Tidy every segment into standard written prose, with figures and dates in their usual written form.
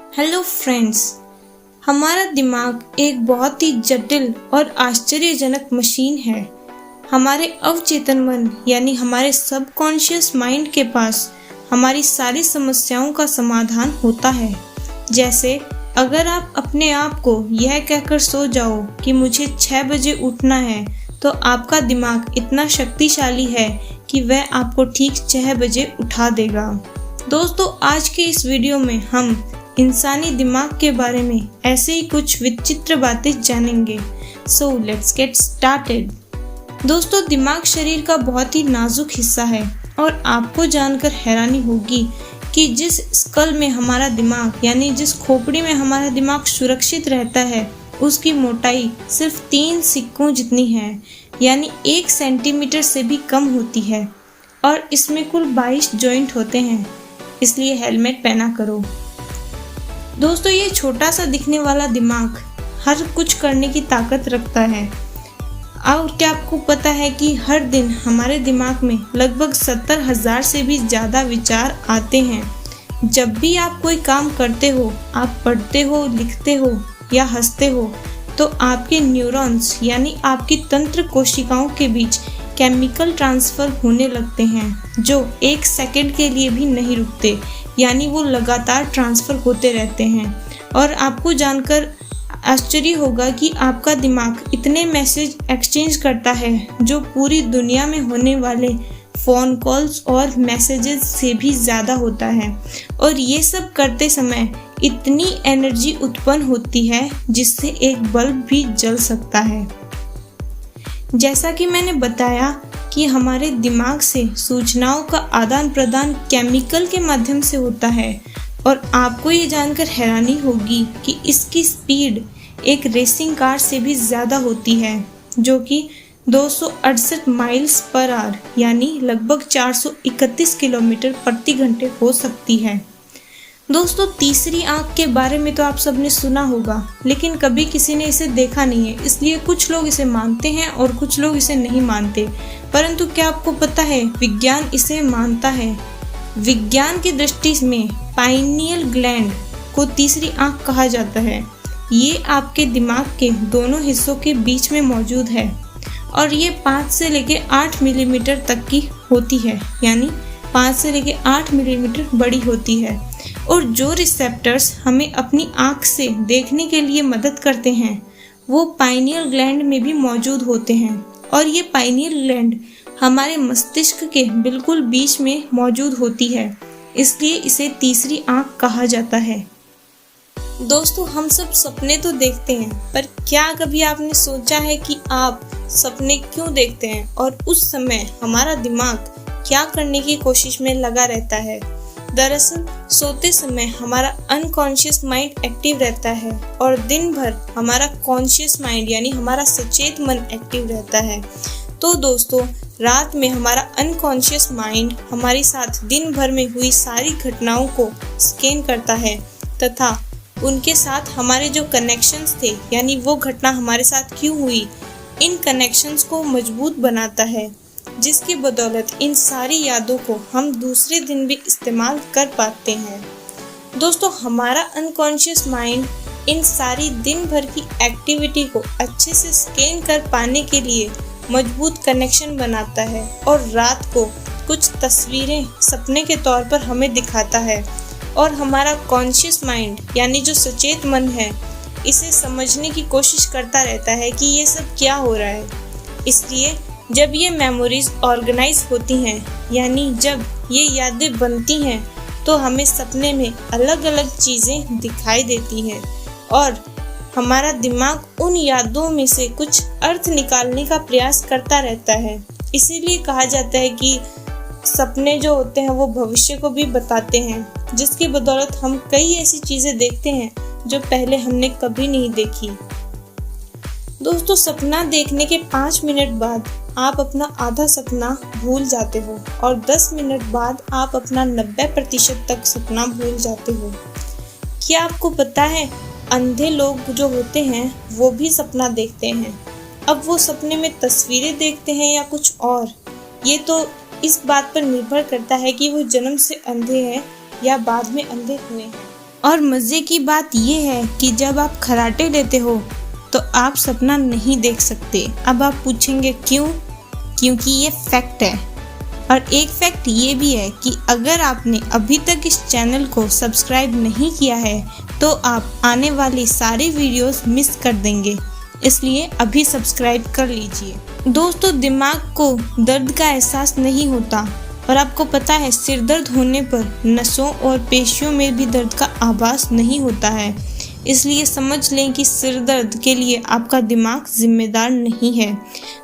Hello friends, हमारा दिमाग एक बहुत ही जटिल और आश्चर्यजनक मशीन है। हमारे अवचेतन मन यानी हमारे सबकॉन्शियस माइंड के पास हमारी सारी समस्याओं का समाधान होता है। जैसे अगर आप अपने आप को यह कहकर सो जाओ कि मुझे 6 बजे उठना है, तो आपका दिमाग इतना शक्तिशाली है कि वह आपको ठीक 6 बजे उठा देगा। दोस्तों, आज के इस वीडियो में हम इंसानी दिमाग के बारे में ऐसे ही कुछ विचित्र बातें जानेंगे। So let's get started. दोस्तों, दिमाग शरीर का बहुत ही नाजुक हिस्सा है और आपको जानकर हैरानी होगी कि जिस स्कल में हमारा दिमाग यानी जिस खोपड़ी में हमारा दिमाग सुरक्षित रहता है, उसकी मोटाई सिर्फ 3 सिक्कों जितनी है, यानी 1 सेंटीमीटर से भी कम होती है। और इसमें कुल 22 जॉइंट होते हैं, इसलिए हेलमेट पहना करो। दोस्तों, ये छोटा सा दिखने वाला दिमाग हर कुछ करने की ताकत रखता है। और क्या आपको पता है कि हर दिन हमारे दिमाग में लगभग 70,000 से भी ज़्यादा विचार आते हैं। जब भी आप कोई काम करते हो, आप पढ़ते हो, लिखते हो या हंसते हो, तो आपके न्यूरॉन्स यानी आपकी तंत्र कोशिकाओं के बीच केमिकल ट्रांसफ़र होने लगते हैं, जो 1 सेकंड के लिए भी नहीं रुकते, यानी वो लगातार ट्रांसफ़र होते रहते हैं। और आपको जानकर आश्चर्य होगा कि आपका दिमाग इतने मैसेज एक्सचेंज करता है जो पूरी दुनिया में होने वाले फ़ोन कॉल्स और मैसेजेस से भी ज़्यादा होता है। और ये सब करते समय इतनी एनर्जी उत्पन्न होती है जिससे एक बल्ब भी जल सकता है। जैसा कि मैंने बताया कि हमारे दिमाग से सूचनाओं का आदान प्रदान केमिकल के माध्यम से होता है, और आपको ये जानकर हैरानी होगी कि इसकी स्पीड एक रेसिंग कार से भी ज़्यादा होती है, जो कि 268 माइल्स पर आवर यानी लगभग 431 किलोमीटर प्रति घंटे हो सकती है। दोस्तों, तीसरी आंख के बारे में तो आप सबने सुना होगा, लेकिन कभी किसी ने इसे देखा नहीं है, इसलिए कुछ लोग इसे मानते हैं और कुछ लोग इसे नहीं मानते। परंतु क्या आपको पता है, विज्ञान इसे मानता है। विज्ञान की दृष्टि में पाइनियल ग्लैंड को तीसरी आंख कहा जाता है। ये आपके दिमाग के दोनों हिस्सों के बीच में मौजूद है और ये 5 से लेकर 8 मिलीमीटर तक की होती है, यानी 5 से लेकर 8 मिलीमीटर बड़ी होती है। और जो रिसेप्टर्स हमें अपनी आँख से देखने के लिए मदद करते हैं, वो पाइनियल ग्लैंड में भी मौजूद होते हैं। और ये पाइनियल ग्लैंड हमारे मस्तिष्क के बिल्कुल बीच में मौजूद होती है, इसलिए इसे तीसरी आँख कहा जाता है। दोस्तों, हम सब सपने तो देखते हैं, पर क्या कभी आपने सोचा है कि आप सपने क्यों देखते हैं और उस समय हमारा दिमाग क्या करने की कोशिश में लगा रहता है? दरअसल सोते समय हमारा अनकॉन्शियस माइंड एक्टिव रहता है और दिन भर हमारा कॉन्शियस माइंड यानी हमारा सचेत मन एक्टिव रहता है। तो दोस्तों, रात में हमारा अनकॉन्शियस माइंड हमारे साथ दिन भर में हुई सारी घटनाओं को स्कैन करता है तथा उनके साथ हमारे जो कनेक्शंस थे, यानी वो घटना हमारे साथ क्यों हुई, इन कनेक्शंस को मजबूत बनाता है, जिसकी बदौलत इन सारी यादों को हम दूसरे दिन भी इस्तेमाल कर पाते हैं। दोस्तों, हमारा अनकॉन्शियस माइंड इन सारी दिन भर की एक्टिविटी को अच्छे से स्कैन कर पाने के लिए मजबूत कनेक्शन बनाता है और रात को कुछ तस्वीरें सपने के तौर पर हमें दिखाता है। और हमारा कॉन्शियस माइंड यानी जो सचेत मन है, इसे समझने की कोशिश करता रहता है कि ये सब क्या हो रहा है। इसलिए जब ये मेमोरीज ऑर्गेनाइज होती हैं, यानी जब ये यादें बनती हैं, तो हमें सपने में अलग अलग चीज़ें दिखाई देती हैं और हमारा दिमाग उन यादों में से कुछ अर्थ निकालने का प्रयास करता रहता है। इसीलिए कहा जाता है कि सपने जो होते हैं वो भविष्य को भी बताते हैं, जिसकी बदौलत हम कई ऐसी चीज़ें देखते हैं जो पहले हमने कभी नहीं देखी। दोस्तों, सपना देखने के 5 मिनट बाद आप अपना आधा सपना भूल जाते हो और 10 मिनट बाद आप अपना 90% तक सपना भूल जाते हो। क्या आपको पता है, अंधे लोग जो होते हैं वो भी सपना देखते हैं। अब वो सपने में तस्वीरें देखते हैं या कुछ और, ये तो इस बात पर निर्भर करता है कि वो जन्म से अंधे हैं या बाद में अंधे हुए हैं। और मज़े की बात ये है कि जब आप खर्राटे लेते हो तो आप सपना नहीं देख सकते। अब आप पूछेंगे क्यों? क्योंकि ये फैक्ट है। और एक फैक्ट ये भी है कि अगर आपने अभी तक इस चैनल को सब्सक्राइब नहीं किया है तो आप आने वाली सारी वीडियोस मिस कर देंगे, इसलिए अभी सब्सक्राइब कर लीजिए। दोस्तों, दिमाग को दर्द का एहसास नहीं होता और आपको पता है सिर दर्द होने पर नसों और पेशियों में भी दर्द का आभास नहीं होता है। इसलिए समझ लें कि सिर दर्द के लिए आपका दिमाग जिम्मेदार नहीं है।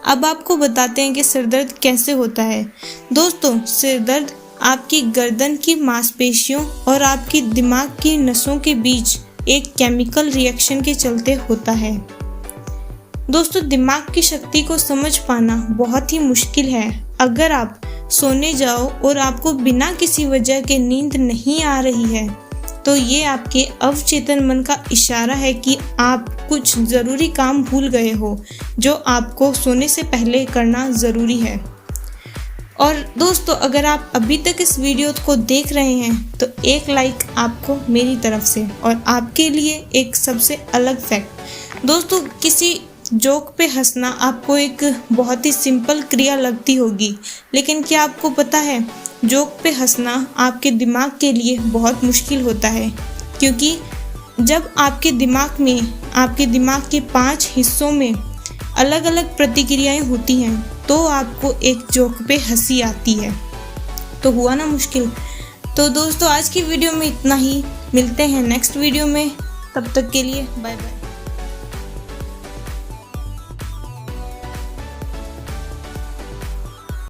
अब आपको बताते हैं कि सिर दर्द कैसे होता है। दोस्तों, सिर दर्द आपकी गर्दन की मांसपेशियों और आपकी दिमाग की नसों के बीच एक केमिकल रिएक्शन के चलते होता है। दोस्तों, दिमाग की शक्ति को समझ पाना बहुत ही मुश्किल है। अगर आप सोने जाओ और आपको बिना किसी वजह के नींद नहीं आ रही है तो ये आपके अवचेतन मन का इशारा है कि आप कुछ ज़रूरी काम भूल गए हो जो आपको सोने से पहले करना ज़रूरी है। और दोस्तों, अगर आप अभी तक इस वीडियो को देख रहे हैं तो एक लाइक आपको मेरी तरफ से। और आपके लिए एक सबसे अलग फैक्ट, दोस्तों, किसी जोक पे हंसना आपको एक बहुत ही सिंपल क्रिया लगती होगी, लेकिन क्या आपको पता है जोक पे हंसना आपके दिमाग के लिए बहुत मुश्किल होता है। क्योंकि जब आपके दिमाग के 5 हिस्सों में अलग अलग प्रतिक्रियाएं होती हैं तो आपको एक जोक पे हंसी आती है। तो हुआ ना मुश्किल। तो दोस्तों, आज की वीडियो में इतना ही। मिलते हैं नेक्स्ट वीडियो में, तब तक के लिए बाय बाय।